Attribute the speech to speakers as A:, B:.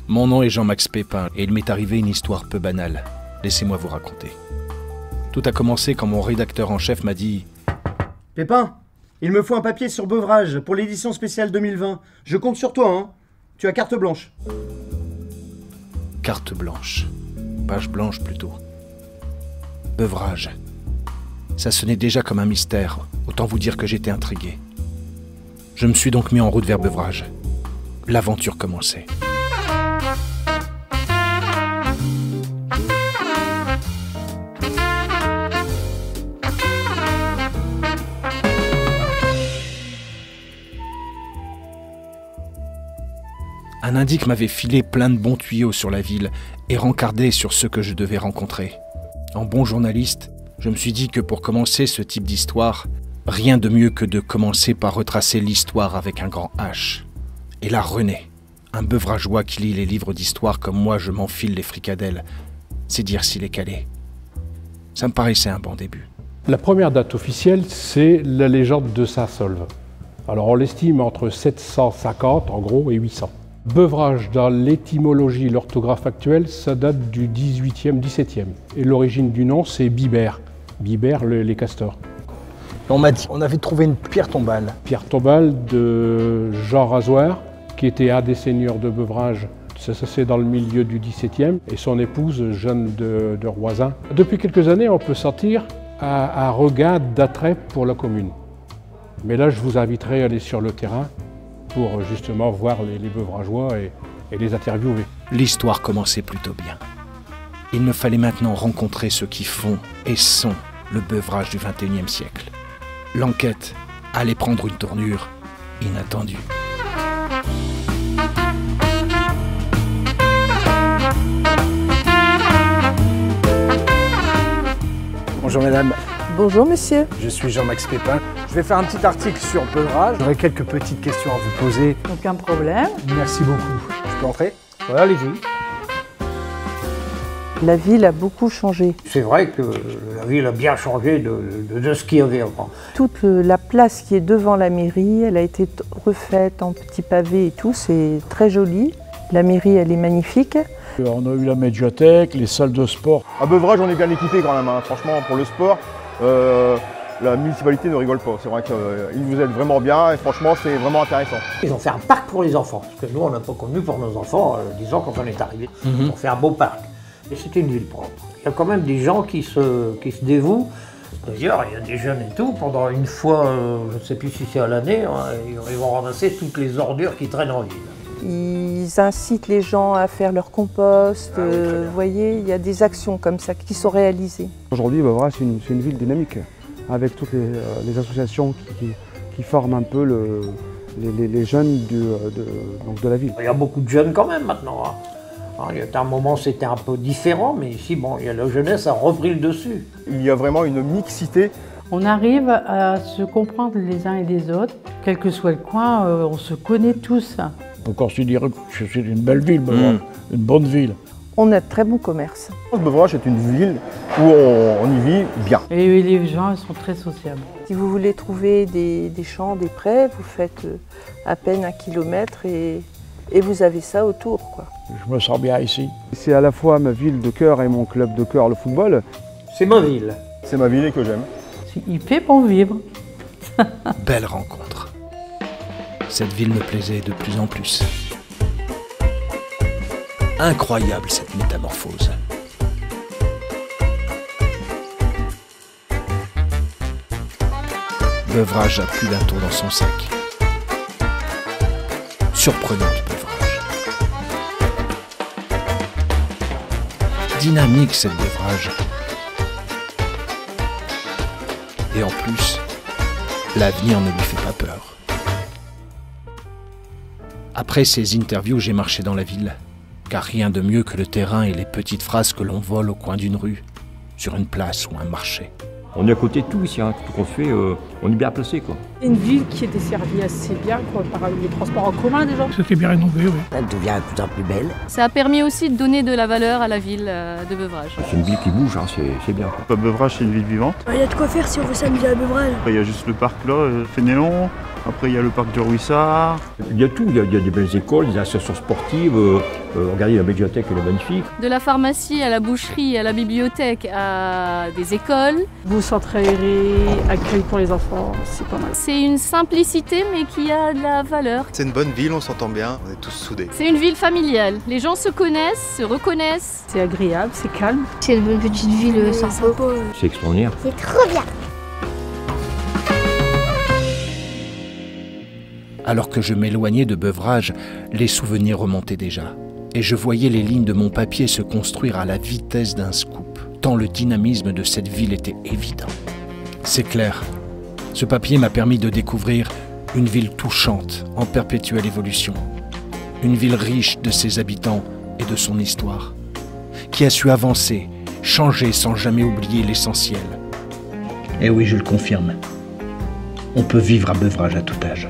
A: Mon nom est Jean-Max Pépin et il m'est arrivé une histoire peu banale. Laissez-moi vous raconter. Tout a commencé quand mon rédacteur en chef m'a dit
B: « Pépin, il me faut un papier sur Beuvrages pour l'édition spéciale 2020. Je compte sur toi, hein. Tu as carte blanche. »
A: Carte blanche. Page blanche plutôt. Beuvrages. Ça sonnait déjà comme un mystère. Autant vous dire que j'étais intrigué. Je me suis donc mis en route vers Beuvrages. L'aventure commençait. Un indique m'avait filé plein de bons tuyaux sur la ville et rencardé sur ceux que je devais rencontrer. En bon journaliste, je me suis dit que pour commencer ce type d'histoire, rien de mieux que de commencer par retracer l'histoire avec un grand H. Et là, René, un beuvrageois qui lit les livres d'histoire comme moi je m'enfile les fricadelles, c'est dire s'il est calé. Ça me paraissait un bon début.
C: La première date officielle, c'est la légende de Saint-Saulve. Alors on l'estime entre 750 en gros et 800. Beuvrages, dans l'étymologie, l'orthographe actuelle, ça date du 18e, 17e. Et l'origine du nom, c'est Bibert. Bibert, les castors.
D: On m'a dit, on avait trouvé une pierre tombale.
C: Pierre tombale de Jean Rasoir, qui était un des seigneurs de Beuvrages. Ça c'est dans le milieu du 17e. Et son épouse, Jeanne de Roisin. Depuis quelques années, on peut sentir un regain d'attrait pour la commune. Mais là, je vous inviterai à aller sur le terrain pour justement voir les beuvrageois et les interviewer.
A: L'histoire commençait plutôt bien. Il me fallait maintenant rencontrer ceux qui font et sont le beuvrage du XXIe siècle. L'enquête allait prendre une tournure inattendue.
D: Bonjour mesdames.
E: Bonjour monsieur.
D: Je suis Jean-Max Pépin. Je vais faire un petit article sur Beuvrages. J'aurai quelques petites questions à vous poser.
E: Aucun problème.
D: Merci beaucoup. Je peux entrer? Voilà, allez-y.
E: La ville a beaucoup changé.
F: C'est vrai que la ville a bien changé de ce qu'il y avait avant.
E: Toute la place qui est devant la mairie, elle a été refaite en petits pavés et tout, c'est très joli. La mairie, elle est magnifique.
G: On a eu la médiathèque, les salles de sport.
H: À Beuvrages, on est bien équipé quand même, hein. Franchement, pour le sport, la municipalité ne rigole pas. C'est vrai qu'ils vous aident vraiment bien et franchement, c'est vraiment intéressant.
F: Ils ont fait un parc pour les enfants, parce que nous, on n'a pas connu pour nos enfants, disons, quand on est arrivé. Ils ont fait un beau parc. Et c'était une ville propre. Il y a quand même des gens qui se dévouent. D'ailleurs, il y a des jeunes et tout, pendant une fois, je ne sais plus si c'est à l'année, hein, ils vont ramasser toutes les ordures qui traînent en ville.
E: Ils incitent les gens à faire leur compost. Vous voyez, il y a des actions comme ça qui sont réalisées.
I: Aujourd'hui, Beuvrages, c'est une ville dynamique, avec toutes les associations qui forment un peu les jeunes donc de la ville.
F: Il y a beaucoup de jeunes quand même maintenant. Hein. Il y a un moment, c'était un peu différent, mais ici, bon, la jeunesse a repris le dessus.
H: Il y a vraiment une mixité.
J: On arrive à se comprendre les uns et les autres. Quel que soit le coin, on se connaît tous.
G: On considère que c'est une belle ville, Beuvrages, une bonne ville.
E: On a de très bon commerce.
H: Beuvrages est une ville où on y vit bien.
J: Et les gens ils sont très sociables.
E: Si vous voulez trouver des champs, des prés, vous faites à peine 1 kilomètre et vous avez ça autour, quoi.
G: Je me sens bien ici.
I: C'est à la fois ma ville de cœur et mon club de cœur, le football.
F: C'est ma ville.
H: C'est ma ville et que j'aime.
J: Il fait bon vivre.
A: Belle rencontre. Cette ville me plaisait de plus en plus. Incroyable cette métamorphose. Beuvrages a plus d'un tour dans son sac. Surprenante Beuvrages. Dynamique cette Beuvrages. Et en plus, l'avenir ne lui fait pas peur. Après ces interviews, j'ai marché dans la ville. Car rien de mieux que le terrain et les petites phrases que l'on vole au coin d'une rue, sur une place ou un marché.
K: On est à côté de tout ici, hein. Tout qu'on fait, on est bien placé, quoi.
L: Une ville qui est desservie assez bien, quoi, par les transports en commun déjà.
M: C'était bien rénové, oui.
N: Elle devient de plus en plus belle.
O: Ça a permis aussi de donner de la valeur à la ville de Beuvrages.
K: C'est une ville qui bouge, hein, c'est bien.
P: Beuvrages, c'est une ville vivante.
Q: Il y a de quoi faire si on veut s'amuser à Beuvrages.
P: Il y a juste le parc là, Fénélon.
M: Après, il y a le parc de Ruissard.
K: Il y a tout, il y a des belles écoles, des associations sportives. Regardez, la médiathèque, elle est magnifique.
O: De la pharmacie à la boucherie, à la bibliothèque, à des écoles.
L: Vous centre aéré, accueil pour les enfants, c'est pas mal.
O: C'est une simplicité mais qui a de la valeur.
N: C'est une bonne ville, on s'entend bien, on est tous soudés.
O: C'est une ville familiale, les gens se connaissent, se reconnaissent.
L: C'est agréable, c'est calme.
P: C'est une petite ville sympa.
K: C'est extraordinaire.
P: C'est trop bien.
A: Alors que je m'éloignais de Beuvrages, les souvenirs remontaient déjà. Et je voyais les lignes de mon papier se construire à la vitesse d'un scoop, tant le dynamisme de cette ville était évident. C'est clair, ce papier m'a permis de découvrir une ville touchante, en perpétuelle évolution. Une ville riche de ses habitants et de son histoire, qui a su avancer, changer sans jamais oublier l'essentiel.
Q: Et oui, je le confirme. On peut vivre à Beuvrages à tout âge.